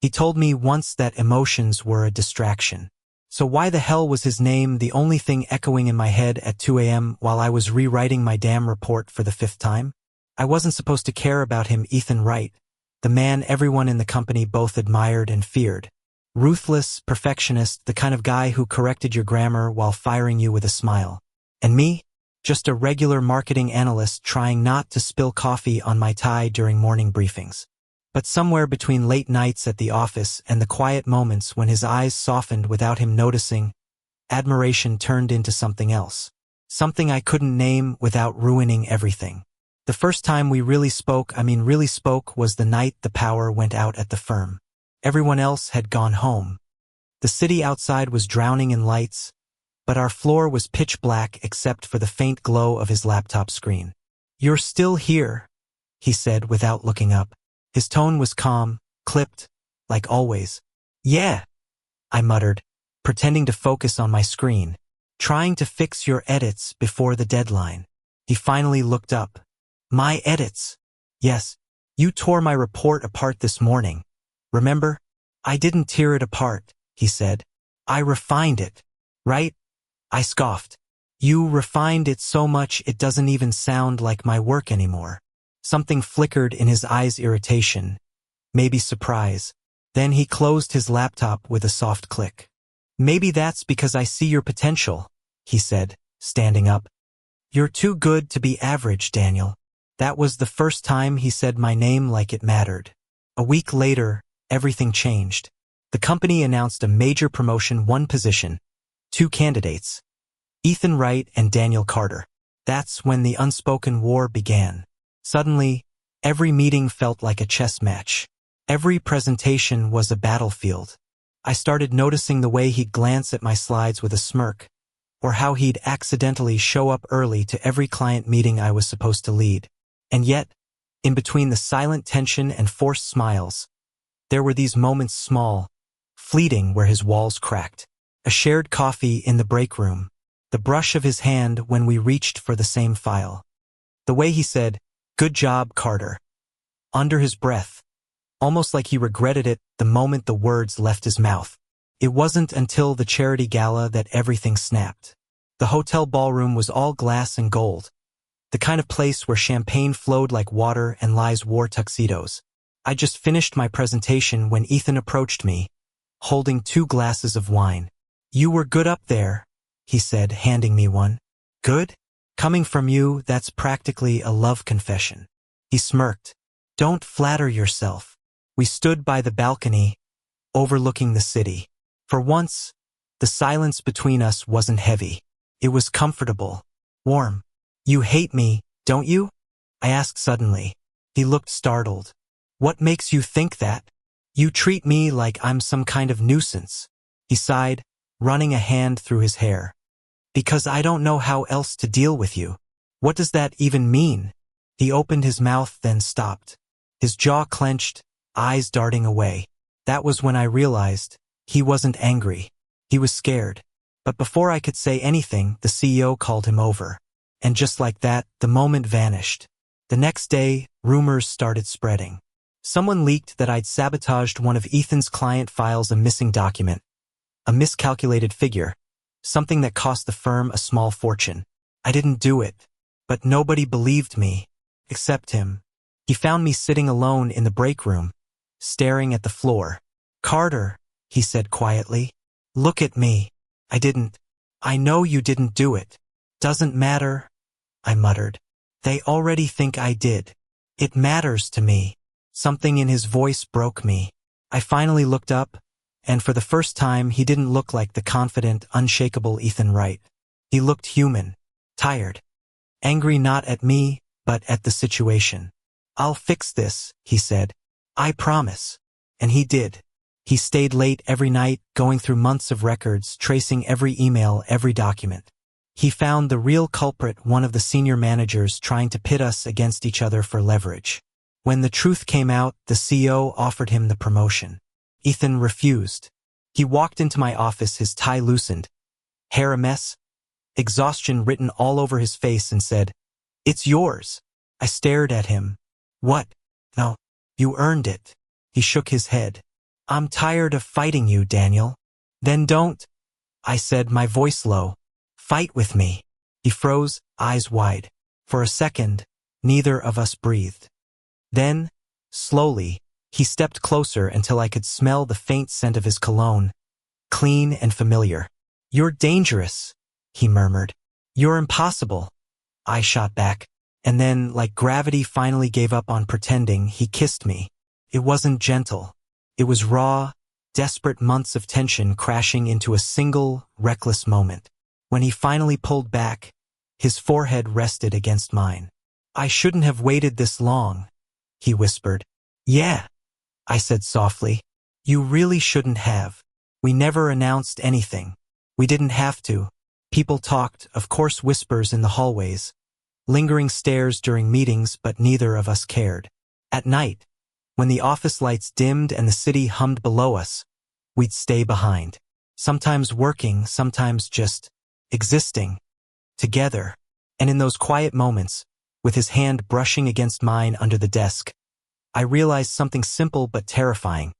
He told me once that emotions were a distraction. So why the hell was his name the only thing echoing in my head at 2 a.m. while I was rewriting my damn report for the 5th time? I wasn't supposed to care about him, Ethan Wright, the man everyone in the company both admired and feared. Ruthless, perfectionist, the kind of guy who corrected your grammar while firing you with a smile. And me? Just a regular marketing analyst trying not to spill coffee on my tie during morning briefings. But somewhere between late nights at the office and the quiet moments when his eyes softened without him noticing, admiration turned into something else. Something I couldn't name without ruining everything. The first time we really spoke, was the night the power went out at the firm. Everyone else had gone home. The city outside was drowning in lights, but our floor was pitch black except for the faint glow of his laptop screen. "You're still here," he said without looking up. His tone was calm, clipped, like always. "Yeah," I muttered, pretending to focus on my screen, "trying to fix your edits before the deadline." He finally looked up. "My edits?" "Yes, you tore my report apart this morning. Remember? I didn't tear it apart," he said. "I refined it, right?" I scoffed. "You refined it so much it doesn't even sound like my work anymore." Something flickered in his eyes, irritation, maybe surprise. Then he closed his laptop with a soft click. "Maybe that's because I see your potential," he said, standing up. "You're too good to be average, Daniel." That was the first time he said my name like it mattered. A week later, everything changed. The company announced a major promotion, one position, 2 candidates, Ethan Wright and Daniel Carter. That's when the unspoken war began. Suddenly, every meeting felt like a chess match. Every presentation was a battlefield. I started noticing the way he'd glance at my slides with a smirk, or how he'd accidentally show up early to every client meeting I was supposed to lead. And yet, in between the silent tension and forced smiles, there were these moments, small, fleeting, where his walls cracked. A shared coffee in the break room. The brush of his hand when we reached for the same file. The way he said, "Good job, Carter," under his breath, almost like he regretted it the moment the words left his mouth. It wasn't until the charity gala that everything snapped. The hotel ballroom was all glass and gold, the kind of place where champagne flowed like water and lies wore tuxedos. I just finished my presentation when Ethan approached me, holding 2 glasses of wine. "You were good up there," he said, handing me one. "Good? Coming from you, that's practically a love confession." He smirked. "Don't flatter yourself." We stood by the balcony, overlooking the city. For once, the silence between us wasn't heavy. It was comfortable, warm. "You hate me, don't you?" I asked suddenly. He looked startled. "What makes you think that?" "You treat me like I'm some kind of nuisance," he sighed, running a hand through his hair. "Because I don't know how else to deal with you." "What does that even mean?" He opened his mouth, then stopped. His jaw clenched, eyes darting away. That was when I realized he wasn't angry. He was scared. But before I could say anything, the CEO called him over. And just like that, the moment vanished. The next day, rumors started spreading. Someone leaked that I'd sabotaged one of Ethan's client files, a missing document, a miscalculated figure, something that cost the firm a small fortune. I didn't do it, but nobody believed me, except him. He found me sitting alone in the break room, staring at the floor. "Carter," he said quietly, "look at me." "I didn't." "I know you didn't do it." "Doesn't matter," I muttered. "They already think I did." "It matters to me." Something in his voice broke me. I finally looked up, and for the first time he didn't look like the confident, unshakable Ethan Wright. He looked human, tired, angry, not at me, but at the situation. "I'll fix this," he said. "I promise." And he did. He stayed late every night, going through months of records, tracing every email, every document. He found the real culprit, one of the senior managers trying to pit us against each other for leverage. When the truth came out, the CEO offered him the promotion. Ethan refused. He walked into my office, his tie loosened, hair a mess, exhaustion written all over his face, and said, "It's yours." I stared at him. "What?" "No, you earned it." He shook his head. I'm tired of fighting you, Daniel. Then don't, I said, my voice low. Fight with me. He froze, eyes wide. For a second, neither of us breathed. Then, slowly, he stepped closer until I could smell the faint scent of his cologne, clean and familiar. You're dangerous, he murmured. You're impossible, I shot back. And then, like gravity finally gave up on pretending, he kissed me. It wasn't gentle. It was raw, desperate months of tension crashing into a single, reckless moment. When he finally pulled back, his forehead rested against mine. I shouldn't have waited this long, he whispered. Yeah, I said softly. You really shouldn't have. We never announced anything. We didn't have to. People talked, of course, whispers in the hallways, lingering stares during meetings, but neither of us cared. At night, when the office lights dimmed and the city hummed below us, we'd stay behind. Sometimes working, sometimes just existing, together. And in those quiet moments, with his hand brushing against mine under the desk, I realized something simple but terrifying.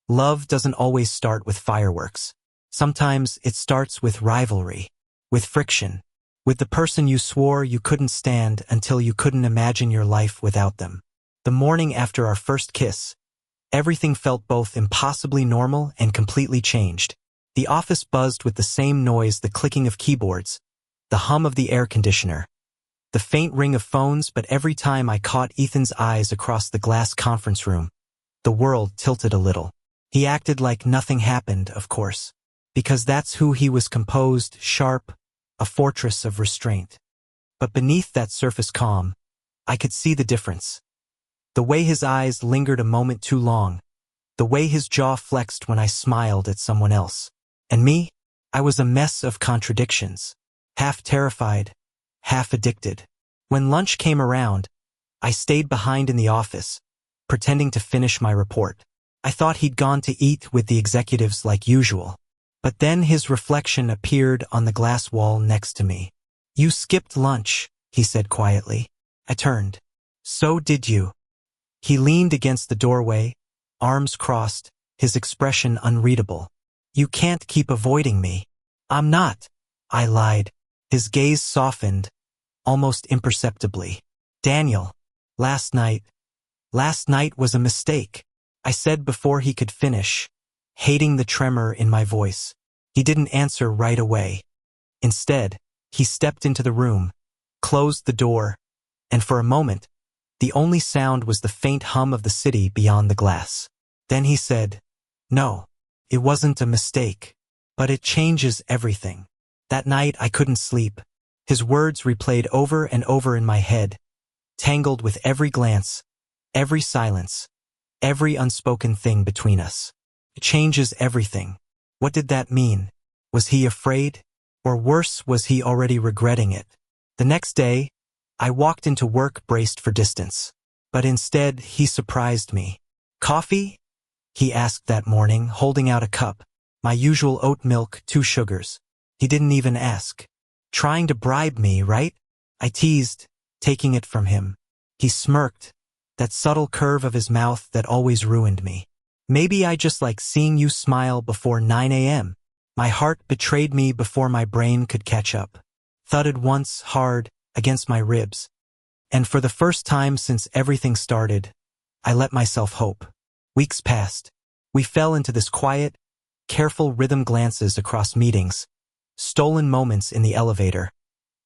Love doesn't always start with fireworks. Sometimes it starts with rivalry, with friction, with the person you swore you couldn't stand until you couldn't imagine your life without them. The morning after our first kiss, everything felt both impossibly normal and completely changed. The office buzzed with the same noise, the clicking of keyboards, the hum of the air conditioner, the faint ring of phones, but every time I caught Ethan's eyes across the glass conference room, the world tilted a little. He acted like nothing happened, of course, because that's who he was, composed, sharp, a fortress of restraint. But beneath that surface calm, I could see the difference. The way his eyes lingered a moment too long, the way his jaw flexed when I smiled at someone else. And me, I was a mess of contradictions, half terrified, half addicted. When lunch came around, I stayed behind in the office, pretending to finish my report. I thought he'd gone to eat with the executives like usual. But then his reflection appeared on the glass wall next to me. You skipped lunch, he said quietly. I turned. So did you. He leaned against the doorway, arms crossed, his expression unreadable. You can't keep avoiding me. I'm not, I lied. His gaze softened, almost imperceptibly. Daniel, last night was a mistake, I said before he could finish, hating the tremor in my voice. He didn't answer right away. Instead, he stepped into the room, closed the door, and for a moment, the only sound was the faint hum of the city beyond the glass. Then he said, No, it wasn't a mistake, but it changes everything. That night I couldn't sleep. His words replayed over and over in my head, tangled with every glance, every silence, every unspoken thing between us. It changes everything. What did that mean? Was he afraid? Or worse, was he already regretting it? The next day, I walked into work braced for distance. But instead, he surprised me. Coffee? He asked that morning, holding out a cup. My usual oat milk, 2 sugars. He didn't even ask. Trying to bribe me, right? I teased, taking it from him. He smirked, that subtle curve of his mouth that always ruined me. Maybe I just like seeing you smile before 9 a.m. My heart betrayed me before my brain could catch up. Thudded once, hard, against my ribs. And for the first time since everything started, I let myself hope. Weeks passed. We fell into this quiet, careful rhythm, glances across meetings, stolen moments in the elevator,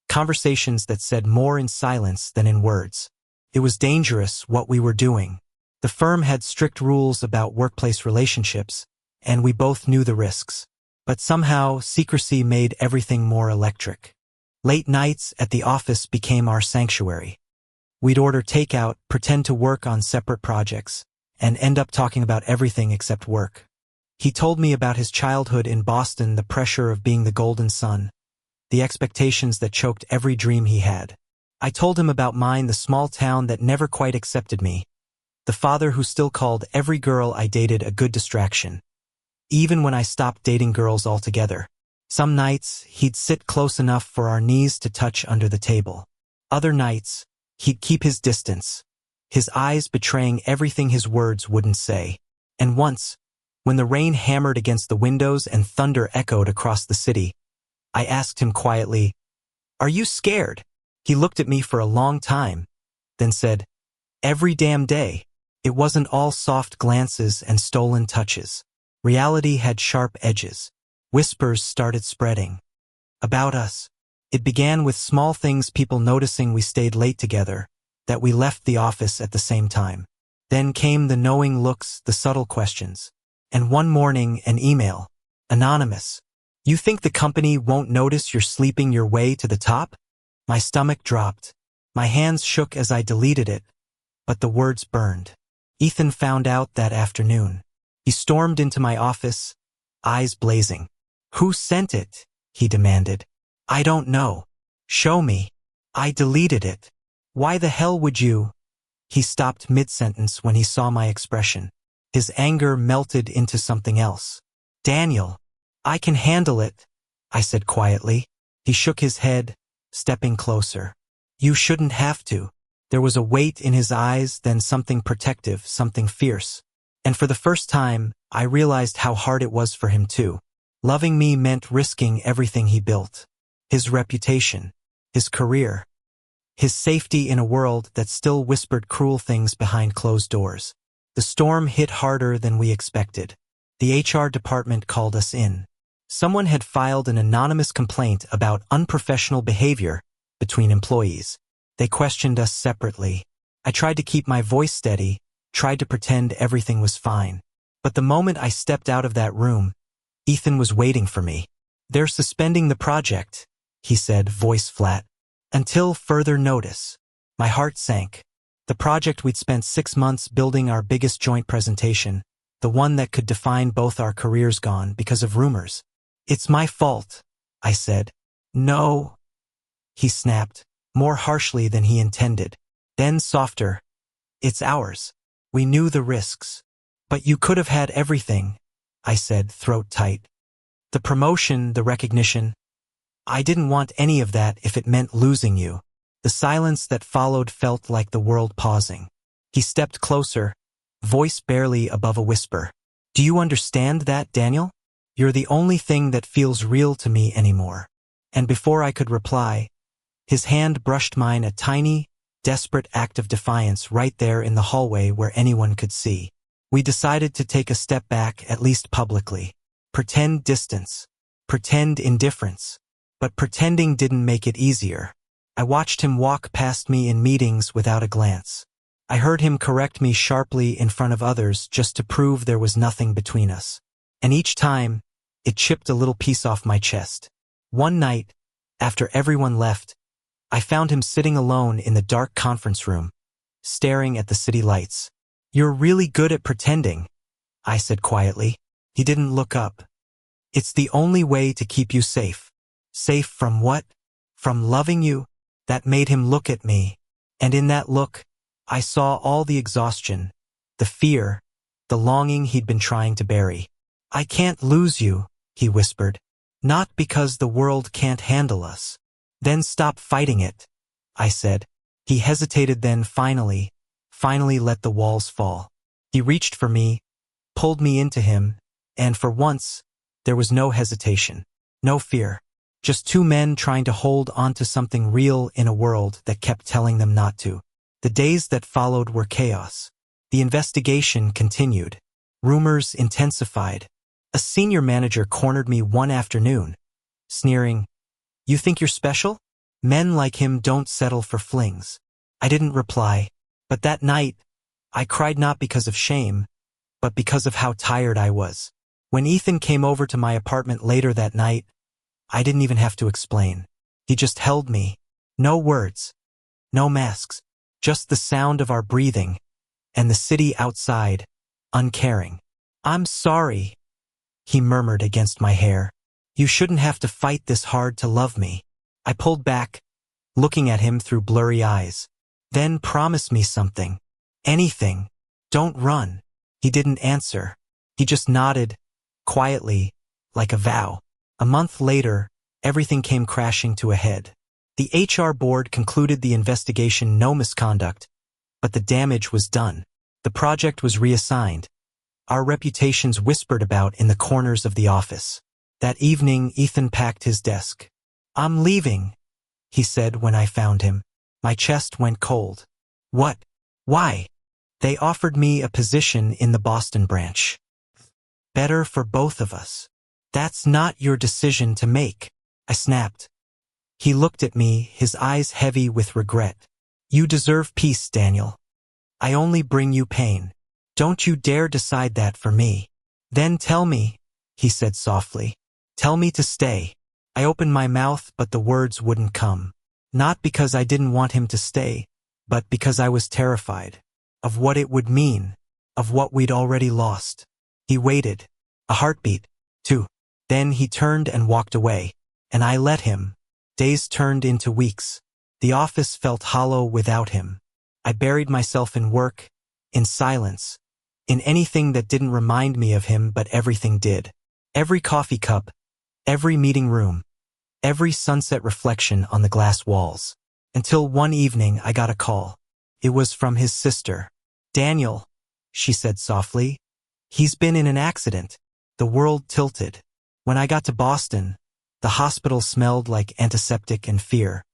conversations that said more in silence than in words. It was dangerous what we were doing. The firm had strict rules about workplace relationships, and we both knew the risks. But somehow, secrecy made everything more electric. Late nights at the office became our sanctuary. We'd order takeout, pretend to work on separate projects, and end up talking about everything except work. He told me about his childhood in Boston, the pressure of being the golden son, the expectations that choked every dream he had. I told him about mine, the small town that never quite accepted me, the father who still called every girl I dated a good distraction, even when I stopped dating girls altogether. Some nights, he'd sit close enough for our knees to touch under the table. Other nights, he'd keep his distance, his eyes betraying everything his words wouldn't say. And once, When the rain hammered against the windows and thunder echoed across the city, I asked him quietly, "Are you scared?" He looked at me for a long time, then said, "Every damn day." It wasn't all soft glances and stolen touches. Reality had sharp edges. Whispers started spreading. About us. It began with small things, people noticing we stayed late together, that we left the office at the same time. Then came the knowing looks, the subtle questions. And one morning, an email. Anonymous. "You think the company won't notice you're sleeping your way to the top?" My stomach dropped. My hands shook as I deleted it, but the words burned. Ethan found out that afternoon. He stormed into my office, eyes blazing. "Who sent it?" he demanded. "I don't know. Show me." "I deleted it." "Why the hell would you?" He stopped mid-sentence when he saw my expression. His anger melted into something else. "Daniel, I can handle it," I said quietly. He shook his head, stepping closer. "You shouldn't have to." There was a weight in his eyes, then something protective, something fierce. And for the first time, I realized how hard it was for him too. Loving me meant risking everything he built. His reputation, his career, his safety in a world that still whispered cruel things behind closed doors. The storm hit harder than we expected. The HR department called us in. Someone had filed an anonymous complaint about unprofessional behavior between employees. They questioned us separately. I tried to keep my voice steady, tried to pretend everything was fine. But the moment I stepped out of that room, Ethan was waiting for me. "They're suspending the project," he said, voice flat. "Until further notice." My heart sank. The project we'd spent 6 months building, our biggest joint presentation, the one that could define both our careers, gone because of rumors. "It's my fault," I said. "No," he snapped, more harshly than he intended. Then softer, "It's ours. We knew the risks." "But you could have had everything," I said, throat tight. "The promotion, the recognition. I didn't want any of that if it meant losing you." The silence that followed felt like the world pausing. He stepped closer, voice barely above a whisper. "Do you understand that, Daniel? You're the only thing that feels real to me anymore." And before I could reply, his hand brushed mine, a tiny, desperate act of defiance right there in the hallway where anyone could see. We decided to take a step back, at least publicly. Pretend distance. Pretend indifference. But pretending didn't make it easier. I watched him walk past me in meetings without a glance. I heard him correct me sharply in front of others just to prove there was nothing between us. And each time, it chipped a little piece off my chest. One night, after everyone left, I found him sitting alone in the dark conference room, staring at the city lights. "You're really good at pretending," I said quietly. He didn't look up. "It's the only way to keep you safe." "Safe from what?" "From loving you." That made him look at me. And in that look, I saw all the exhaustion, the fear, the longing he'd been trying to bury. "I can't lose you," he whispered. "Not because the world can't handle us." "Then stop fighting it," I said. He hesitated, then finally let the walls fall. He reached for me, pulled me into him, and for once, there was no hesitation, no fear. Just two men trying to hold onto something real in a world that kept telling them not to. The days that followed were chaos. The investigation continued. Rumors intensified. A senior manager cornered me one afternoon, sneering, "You think you're special? Men like him don't settle for flings." I didn't reply, but that night, I cried not because of shame, but because of how tired I was. When Ethan came over to my apartment later that night, I didn't even have to explain. He just held me. No words. No masks. Just the sound of our breathing, and the city outside, uncaring. "I'm sorry," he murmured against my hair. "You shouldn't have to fight this hard to love me." I pulled back, looking at him through blurry eyes. "Then promise me something. Anything. Don't run." He didn't answer. He just nodded, quietly, like a vow. A month later, everything came crashing to a head. The HR board concluded the investigation, no misconduct, but the damage was done. The project was reassigned. our reputations whispered about in the corners of the office. That evening, Ethan packed his desk. "I'm leaving," he said when I found him. My chest went cold. "What? Why?" "They offered me a position in the Boston branch. Better for both of us." "That's not your decision to make," I snapped. He looked at me, his eyes heavy with regret. "You deserve peace, Daniel. I only bring you pain. Don't you dare decide that for me." "Then tell me," he said softly. "Tell me to stay." I opened my mouth, but the words wouldn't come. Not because I didn't want him to stay, but because I was terrified of what it would mean, of what we'd already lost. He waited. A heartbeat, too. Then he turned and walked away, and I let him. Days turned into weeks. The office felt hollow without him. I buried myself in work, in silence, in anything that didn't remind me of him, but everything did. Every coffee cup, every meeting room, every sunset reflection on the glass walls. Until one evening I got a call. It was from his sister. "Daniel," she said softly, "he's been in an accident." The world tilted. When I got to Boston, the hospital smelled like antiseptic and fear.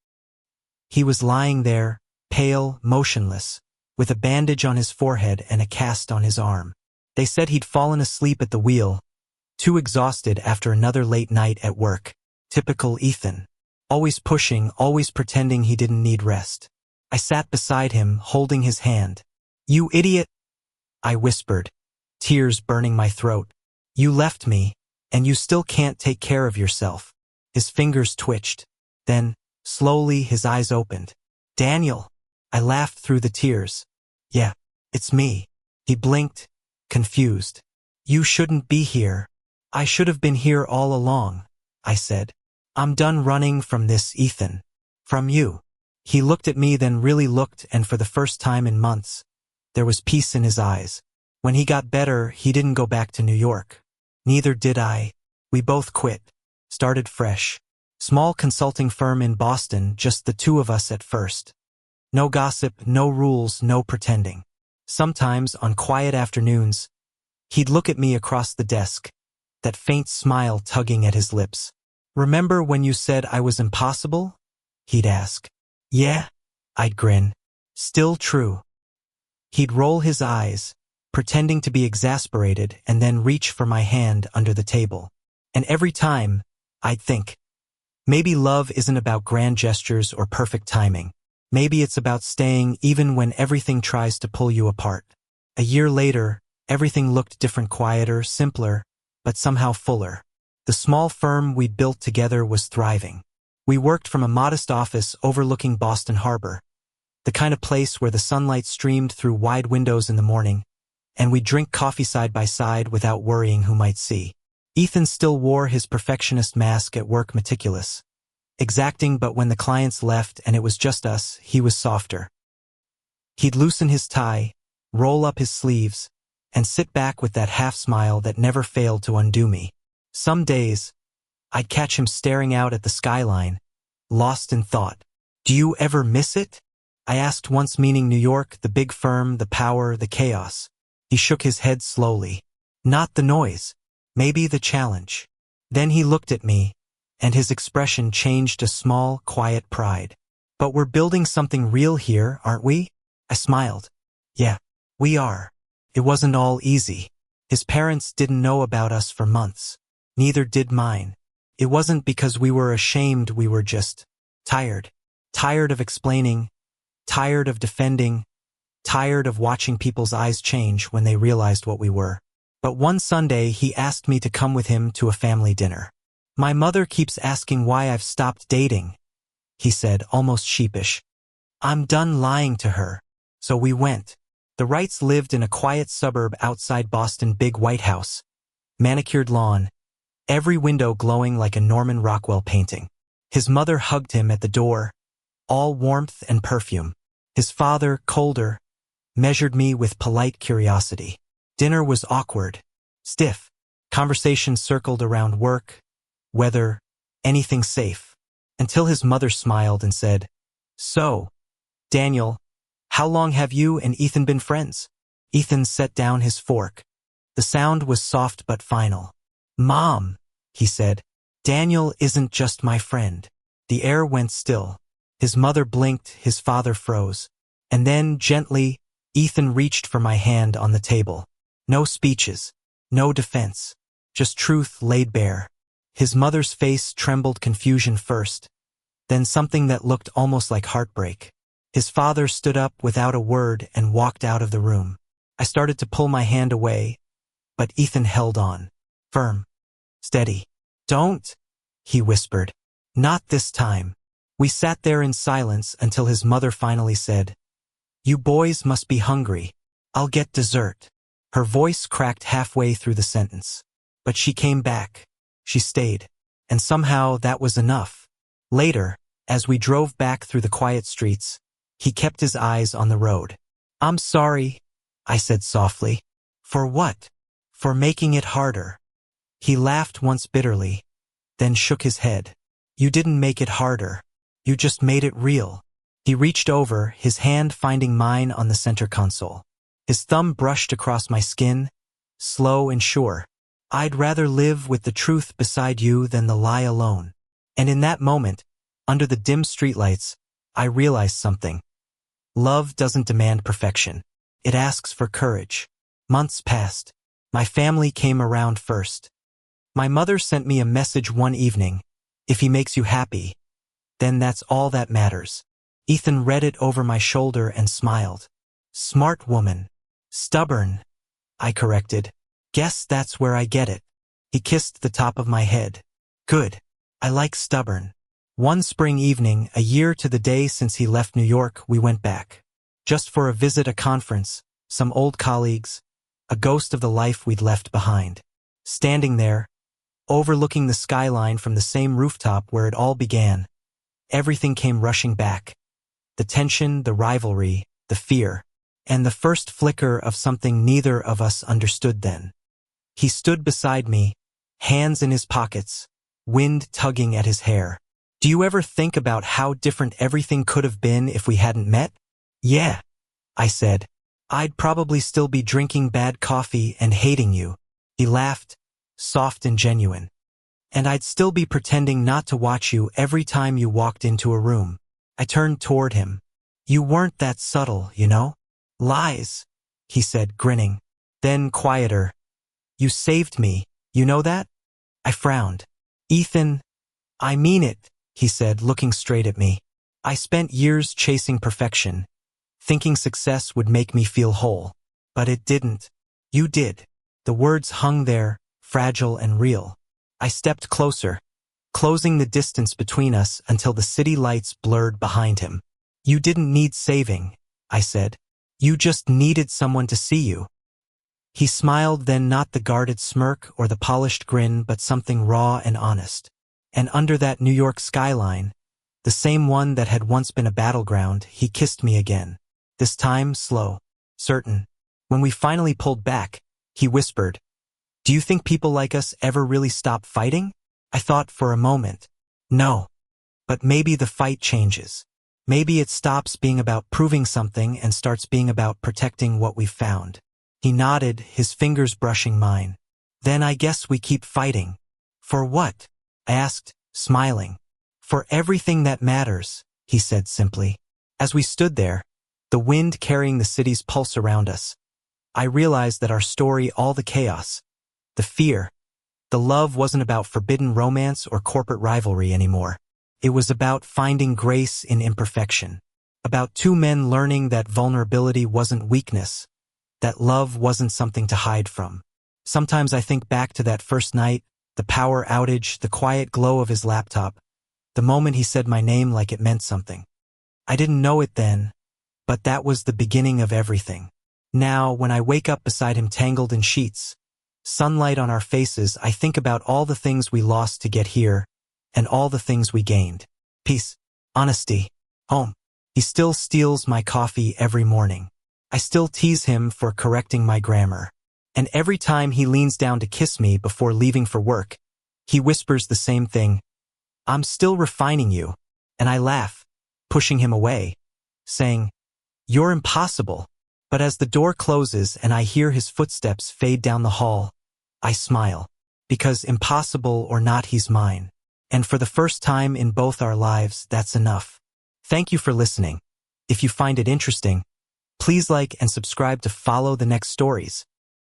He was lying there, pale, motionless, with a bandage on his forehead and a cast on his arm. They said he'd fallen asleep at the wheel, too exhausted after another late night at work. Typical Ethan. Always pushing, always pretending he didn't need rest. I sat beside him, holding his hand. "You idiot," I whispered, tears burning my throat. "You left me, and you still can't take care of yourself." His fingers twitched. Then, slowly, his eyes opened. "Daniel." I laughed through the tears. "Yeah, it's me." He blinked, confused. "You shouldn't be here." "I should have been here all along," I said. "I'm done running from this, Ethan. From you." He looked at me, then really looked, and for the first time in months, there was peace in his eyes. When he got better, he didn't go back to New York. Neither did I. We both quit. Started fresh. Small consulting firm in Boston, just the two of us at first. No gossip, no rules, no pretending. Sometimes, on quiet afternoons, he'd look at me across the desk, that faint smile tugging at his lips. "Remember when you said I was impossible?" he'd ask. "Yeah," I'd grin. "Still true." He'd roll his eyes, pretending to be exasperated, and then reach for my hand under the table. And every time, I'd think, maybe love isn't about grand gestures or perfect timing. Maybe it's about staying even when everything tries to pull you apart. A year later, everything looked different, quieter, simpler, but somehow fuller. The small firm we built together was thriving. We worked from a modest office overlooking Boston Harbor, the kind of place where the sunlight streamed through wide windows in the morning, and we'd drink coffee side by side without worrying who might see. Ethan still wore his perfectionist mask at work, meticulous, exacting, but when the clients left and it was just us, he was softer. He'd loosen his tie, roll up his sleeves, and sit back with that half-smile that never failed to undo me. Some days, I'd catch him staring out at the skyline, lost in thought. "Do you ever miss it?" I asked once, meaning New York, the big firm, the power, the chaos. He shook his head slowly. "Not the noise. Maybe the challenge." Then he looked at me, and his expression changed to small, quiet pride. "But we're building something real here, aren't we?" I smiled. "Yeah, we are." It wasn't all easy. His parents didn't know about us for months. Neither did mine. It wasn't because we were ashamed, we were just tired. Tired of explaining, tired of defending, tired of watching people's eyes change when they realized what we were. But one Sunday he asked me to come with him to a family dinner. "My mother keeps asking why I've stopped dating," he said, almost sheepish. "I'm done lying to her." So we went. The Wrights lived in a quiet suburb outside Boston, big white house, manicured lawn, every window glowing like a Norman Rockwell painting. His mother hugged him at the door, all warmth and perfume. His father, colder, measured me with polite curiosity. Dinner was awkward, stiff. Conversation circled around work, weather, anything safe, until his mother smiled and said, "So, Daniel, how long have you and Ethan been friends?" Ethan set down his fork. The sound was soft but final. "Mom," he said, "Daniel isn't just my friend." The air went still. His mother blinked, his father froze. And then, gently, Ethan reached for my hand on the table. No speeches, no defense, just truth laid bare. His mother's face trembled, confusion first, then something that looked almost like heartbreak. His father stood up without a word and walked out of the room. I started to pull my hand away, but Ethan held on. Firm. Steady. "Don't," he whispered. "Not this time." We sat there in silence until his mother finally said, "You boys must be hungry. I'll get dessert." Her voice cracked halfway through the sentence. But she came back. She stayed. And somehow that was enough. Later, as we drove back through the quiet streets, he kept his eyes on the road. "I'm sorry," I said softly. "For what?" "For making it harder." He laughed once bitterly, then shook his head. "You didn't make it harder. You just made it real." He reached over, his hand finding mine on the center console. His thumb brushed across my skin, slow and sure. "I'd rather live with the truth beside you than the lie alone." And in that moment, under the dim streetlights, I realized something. Love doesn't demand perfection. It asks for courage. Months passed. My family came around first. My mother sent me a message one evening. "If he makes you happy, then that's all that matters." Ethan read it over my shoulder and smiled. "Smart woman." "Stubborn," I corrected. "Guess that's where I get it." He kissed the top of my head. "Good. I like stubborn." One spring evening, a year to the day since he left New York, we went back. Just for a visit, a conference, some old colleagues, a ghost of the life we'd left behind. Standing there, overlooking the skyline from the same rooftop where it all began, everything came rushing back. The tension, the rivalry, the fear, and the first flicker of something neither of us understood then. He stood beside me, hands in his pockets, wind tugging at his hair. "Do you ever think about how different everything could have been if we hadn't met?" "Yeah," I said. "I'd probably still be drinking bad coffee and hating you." He laughed, soft and genuine. "And I'd still be pretending not to watch you every time you walked into a room." I turned toward him. "You weren't that subtle, you know?" "Lies," he said, grinning. Then quieter. "You saved me, you know that?" I frowned. "Ethan, I mean it," he said, looking straight at me. "I spent years chasing perfection, thinking success would make me feel whole. But it didn't. You did." The words hung there, fragile and real. I stepped closer, closing the distance between us until the city lights blurred behind him. "You didn't need saving," I said. "You just needed someone to see you." He smiled, then not the guarded smirk or the polished grin, but something raw and honest. And under that New York skyline, the same one that had once been a battleground, he kissed me again. This time slow, certain. When we finally pulled back, he whispered, "Do you think people like us ever really stop fighting?" I thought for a moment. No. But maybe the fight changes. Maybe it stops being about proving something and starts being about protecting what we've found. He nodded, his fingers brushing mine. "Then I guess we keep fighting." "For what?" I asked, smiling. "For everything that matters," he said simply. As we stood there, the wind carrying the city's pulse around us, I realized that our story, all the chaos, the fear, the love wasn't about forbidden romance or corporate rivalry anymore. It was about finding grace in imperfection. About two men learning that vulnerability wasn't weakness, that love wasn't something to hide from. Sometimes I think back to that first night, the power outage, the quiet glow of his laptop, the moment he said my name like it meant something. I didn't know it then, but that was the beginning of everything. Now, when I wake up beside him tangled in sheets, sunlight on our faces, I think about all the things we lost to get here, and all the things we gained. Peace, honesty, home. He still steals my coffee every morning. I still tease him for correcting my grammar. And every time he leans down to kiss me before leaving for work, he whispers the same thing, "I'm still refining you." And I laugh, pushing him away, saying, "You're impossible." But as the door closes and I hear his footsteps fade down the hall, I smile. Because impossible or not, he's mine. And for the first time in both our lives, that's enough. Thank you for listening. If you find it interesting, please like and subscribe to follow the next stories.